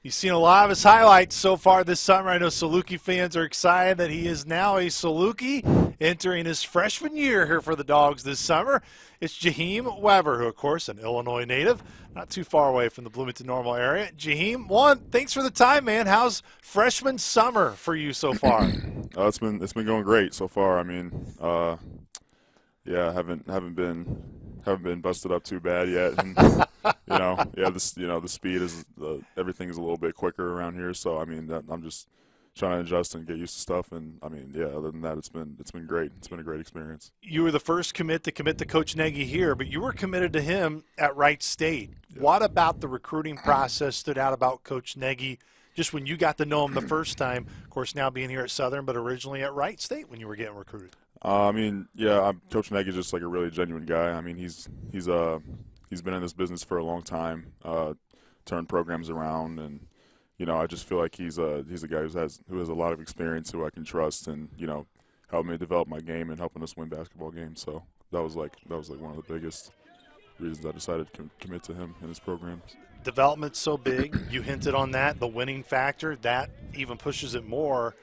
You've seen a lot of his highlights so far this summer. I know Saluki fans are excited that he is now a Saluki entering his freshman year here for the Dogs this summer. It's Jaheem Weber, who, of course, an Illinois native, not too far away from the Bloomington Normal area. Jaheem, thanks for the time, man. How's freshman summer for you so far? It's been going great so far. I mean, yeah, haven't been busted up too bad yet. And, the speed is everything is a little bit quicker around here. So I mean, I'm just trying to adjust and get used to stuff. And I mean, yeah, other than that, it's been great. It's been a great experience. You were the first commit to Coach Nagy here, but you were committed to him at Wright State. Yeah. What about the recruiting process stood out about Coach Nagy? Just when you got to know him the first time, of course, now being here at Southern, but originally at Wright State when you were getting recruited. I mean, yeah, Coach Nagy's just like a really genuine guy. I mean, he's been in this business for a long time, turned programs around, and I just feel like he's a guy who has a lot of experience, who I can trust, and helped me develop my game and helping us win basketball games. So that was like one of the biggest reasons I decided to commit to him in his programs. Development's so big. You hinted on that, the winning factor, that even pushes it more.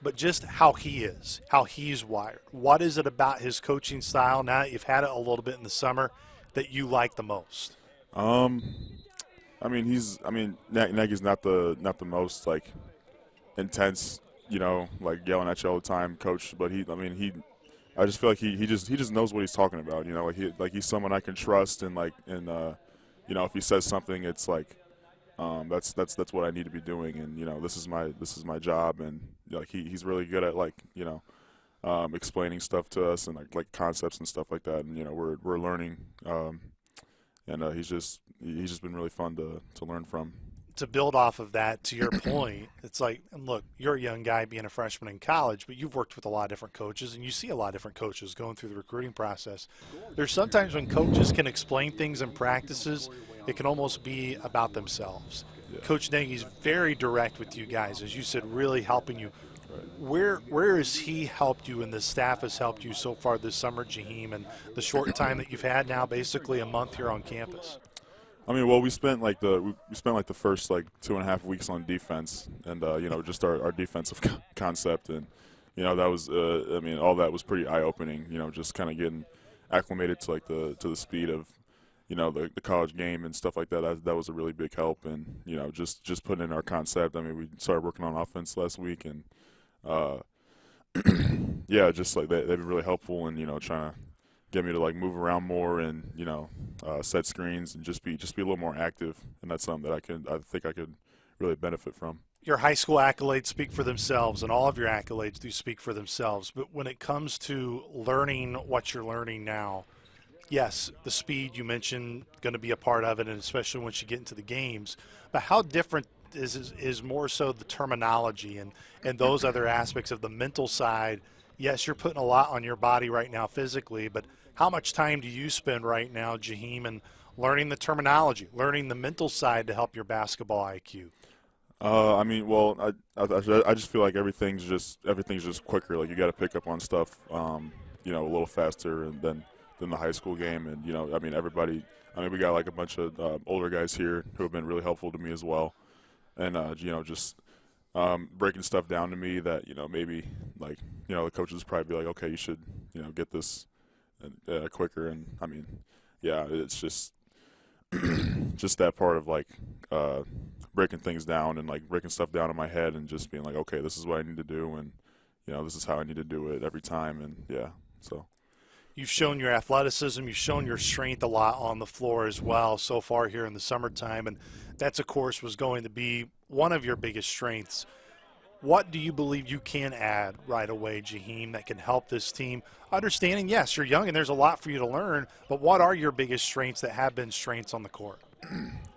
But just how he is, how he's wired. What is it about his coaching style, now that you've had it a little bit in the summer, that you like the most? I mean, Nagy's not the most like intense, like yelling at you all the time coach, but I just feel like he just knows what he's talking about, he's someone I can trust, and if he says something, it's like that's what I need to be doing, and this is my job, and he's really good at explaining stuff to us, and like concepts and stuff like that, and we're learning, and he's just been really fun to learn from. To build off of that, to your point, it's like, and look, you're a young guy being a freshman in college, but you've worked with a lot of different coaches, and you see a lot of different coaches going through the recruiting process. There's sometimes when coaches can explain things in practices, it can almost be about themselves. Yeah. Coach Nagy's very direct with you guys, as you said, really helping you. Right. Where has he helped you, and the staff has helped you so far this summer, Jaheem, and the short time that you've had now, basically a month here on campus? I mean, well, we spent the first 2.5 weeks on defense, and just our defensive concept, and that was all that was pretty eye opening. Just kind of getting acclimated to the speed of the college game and stuff like that. That was a really big help, and just putting in our concept. I mean, we started working on offense last week, and yeah, just like they've been really helpful, and trying to get me to move around more, and set screens, and just be a little more active, and that's something that I think I could really benefit from. Your high school accolades speak for themselves, and all of your accolades do speak for themselves. But when it comes to learning what you're learning now, yes, the speed you mentioned going to be a part of it, and especially once you get into the games. But how different is more so the terminology and those other aspects of the mental side? Yes, you're putting a lot on your body right now physically, but how much time do you spend right now, Jaheem, in learning the terminology, learning the mental side to help your basketball IQ? I mean, well, I just feel like everything's just quicker. Like you got to pick up on stuff, a little faster, and than the high school game. And everybody. We got a bunch of older guys here who have been really helpful to me as well, and just breaking stuff down to me that maybe the coaches probably be like, okay, you should get this quicker. And yeah, it's just just that part of breaking things down, and breaking stuff down in my head, and just being like, okay, this is what I need to do, and this is how I need to do it every time. And yeah, so you've shown your athleticism, you've shown your strength a lot on the floor as well so far here in the summertime, and that's, of course, was going to be one of your biggest strengths. What do you believe you can add right away, Jaheem, that can help this team? Understanding, yes, you're young and there's a lot for you to learn, but what are your biggest strengths that have been strengths on the court?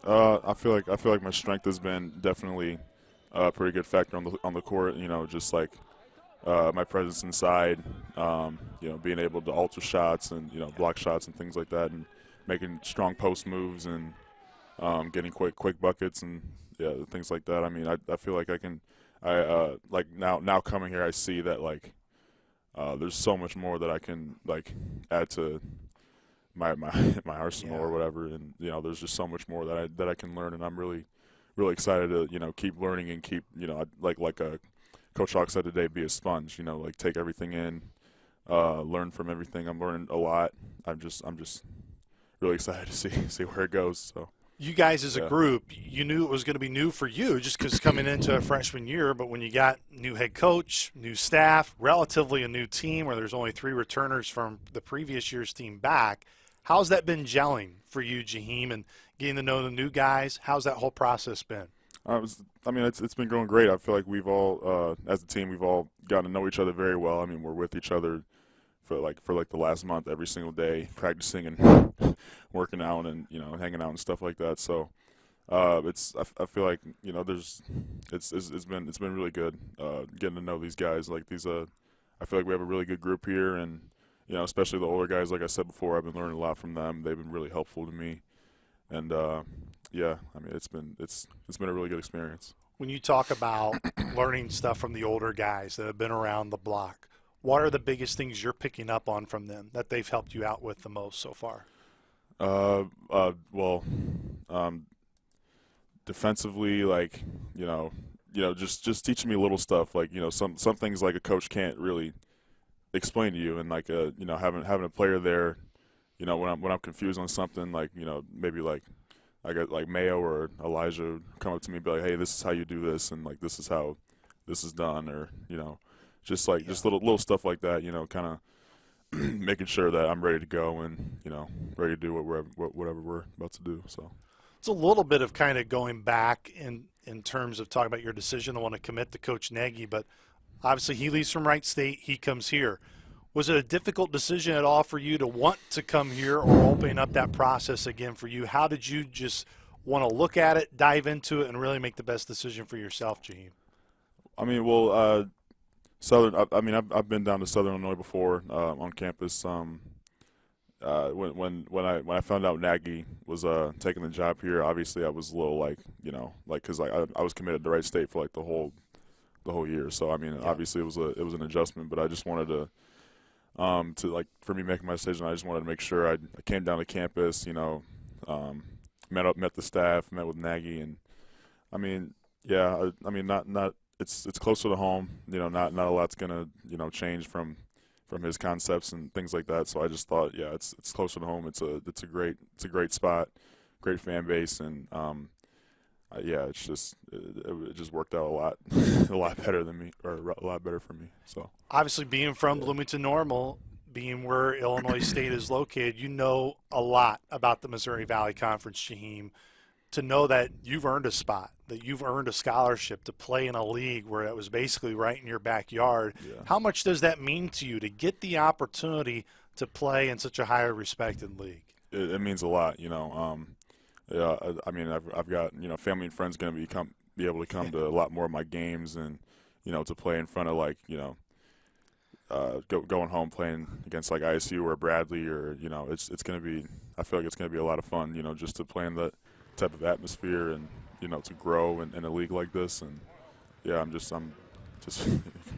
I feel like my strength has been definitely a pretty good factor on the court. Just my presence inside, being able to alter shots and block shots and things like that, and making strong post moves, and getting quick buckets, and yeah, things like that. I feel like I can. Now coming here, I see that there's so much more that I can add to my arsenal, Yeah. or whatever, and there's just so much more that I can learn, and I'm really really excited to keep learning and keep like Coach Hawk said today, be a sponge. Like take everything in, learn from everything. I'm learning a lot. I'm just really excited to see where it goes. So. You guys as a Yeah. group, you knew it was going to be new for you just because coming into a freshman year, but when you got new head coach, new staff, relatively a new team where there's only 3 returners from the previous year's team back, how's that been gelling for you, Jaheem, and getting to know the new guys? How's that whole process been? It's been going great. I feel like we've all, as a team, we've all gotten to know each other very well. I mean, we're with each other for the last month every single day, practicing and working out and hanging out and stuff like that. So I feel like it's been really good getting to know these guys. Like I feel like we have a really good group here, and especially the older guys. Like I said before, I've been learning a lot from them. They've been really helpful to me, and yeah, I mean it's been a really good experience. When you talk about learning stuff from the older guys that have been around the block, what are the biggest things you're picking up on from them that they've helped you out with the most so far? Well, defensively, like just teaching me little stuff, like some things like a coach can't really explain to you, and like having a player there, when I'm confused on something, like maybe like I got like Mayo or Elijah come up to me and be like, hey, this is how you do this, and like this is how this is done, or just little stuff like that, kind of making sure that I'm ready to go and ready to do whatever we're about to do. So it's a little bit of kind of going back in terms of talking about your decision to want to commit to Coach Nagy, but obviously he leaves from Wright State, he comes here. Was it a difficult decision at all for you to want to come here or opening up that process again for you? How did you just want to look at it, dive into it, and really make the best decision for yourself, Jaheem? I mean, well, I've been down to Southern Illinois before on campus. When I found out Nagy was taking the job here, obviously I was a little like because I was committed to Wright State for like the whole year. So I mean, obviously it was an adjustment, but I just wanted to like for me making my decision, I just wanted to make sure I came down to campus, met the staff, met with Nagy, and I mean, yeah, I mean not it's closer to home, not a lot's gonna change from his concepts and things like that. So I just thought, yeah, it's closer to home. It's a great spot, great fan base, and yeah, it just worked out a lot a lot better than me, or a lot better for me. So obviously being from Bloomington Normal, being where Illinois State is located, you know a lot about the Missouri Valley Conference, Jaheem. To know that you've earned a spot, that you've earned a scholarship to play in a league where it was basically right in your backyard, how much does that mean to you to get the opportunity to play in such a highly respected league? It means a lot, Yeah, I mean, I've got family and friends going to be able to come to a lot more of my games, and to play in front of like going home playing against like ISU or Bradley, or it's going to be, I feel like it's going to be a lot of fun, just to play in that type of atmosphere, and to grow in a league like this. And yeah, I'm just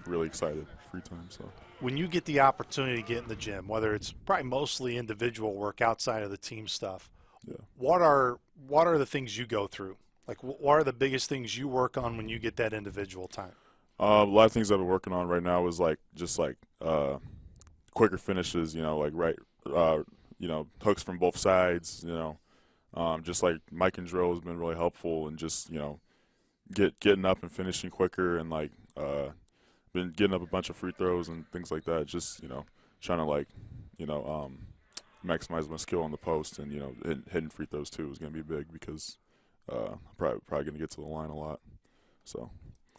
really excited. Free time. So when you get the opportunity to get in the gym, whether it's probably mostly individual work outside of the team stuff, what are the things you go through? Like, what are the biggest things you work on when you get that individual time? a lot of things I've been working on right now is like quicker finishes, hooks from both sides, just like Mike and drill has been really helpful, and just getting up and finishing quicker, and like been getting up a bunch of free throws and things like that. Just trying to like maximize my skill on the post, and hitting free throws too is going to be big, because I'm probably going to get to the line a lot. So.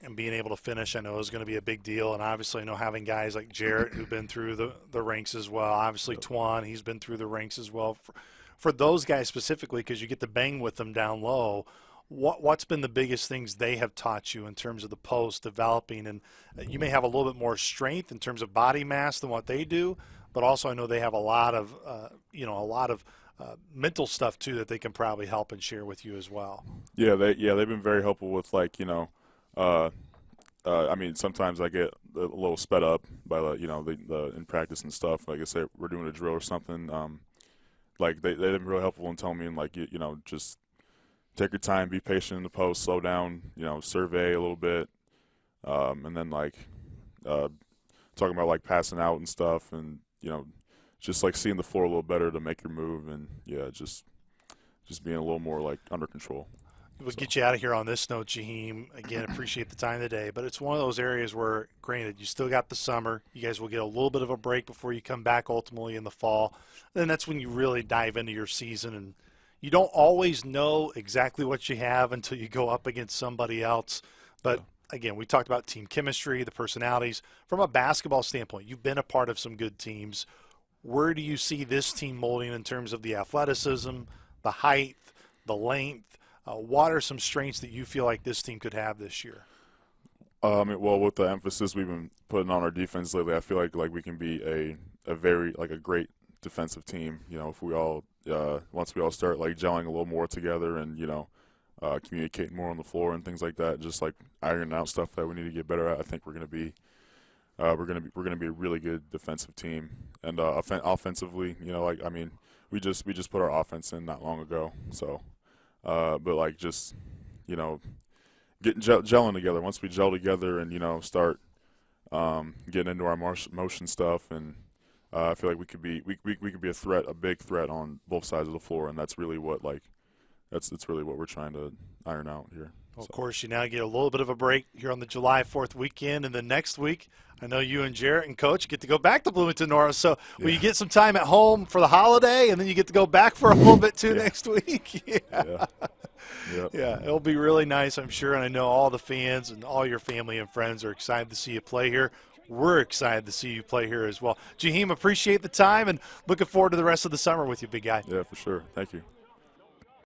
And being able to finish, I know, is going to be a big deal. And obviously, I know having guys like Jarrett who've been through the ranks as well. Obviously, Twan, he's been through the ranks as well. For those guys specifically, because you get to bang with them down low, what's been the biggest things they have taught you in terms of the post developing? And you may have a little bit more strength in terms of body mass than what they do, but also I know they have a lot of mental stuff too that they can probably help and share with you as well. Yeah, they've been very helpful with I mean, sometimes I get a little sped up by the in practice and stuff. Like I say, we're doing a drill or something. Like they've been really helpful in telling me, and like just take your time, be patient in the post, slow down, survey a little bit, and then talking about like passing out and stuff, and just like seeing the floor a little better to make your move, and just being a little more like under control. We'll get you out of here on this note, Jaheem. Again, appreciate the time today, but it's one of those areas where, granted, you still got the summer. You guys will get a little bit of a break before you come back ultimately in the fall. Then that's when you really dive into your season, and you don't always know exactly what you have until you go up against somebody else. But again, we talked about team chemistry, the personalities. From a basketball standpoint, you've been a part of some good teams. Where do you see this team molding in terms of the athleticism, the height, the length? What are some strengths that you feel like this team could have this year? Well, with the emphasis we've been putting on our defense lately, I feel like we can be a very like a great defensive team. If we all once we all start like gelling a little more together and communicating more on the floor and things like that, just like ironing out stuff that we need to get better at. I think we're gonna be a really good defensive team, and offensively, we just put our offense in not long ago, so. But like just, getting gelling together. Once we gel together and start getting into our motion stuff, and I feel like we could be a threat, a big threat on both sides of the floor, and that's really what that's really what we're trying to iron out here. Well, of course, you now get a little bit of a break here on the July 4th weekend, and then next week, I know you and Jarrett and Coach get to go back to Bloomington Norris. So will you get some time at home for the holiday, and then you get to go back for a little bit too next week? Yeah. Yep. Yeah, it'll be really nice, I'm sure, and I know all the fans and all your family and friends are excited to see you play here. We're excited to see you play here as well. Jaheem, appreciate the time, and looking forward to the rest of the summer with you, big guy. Yeah, for sure. Thank you.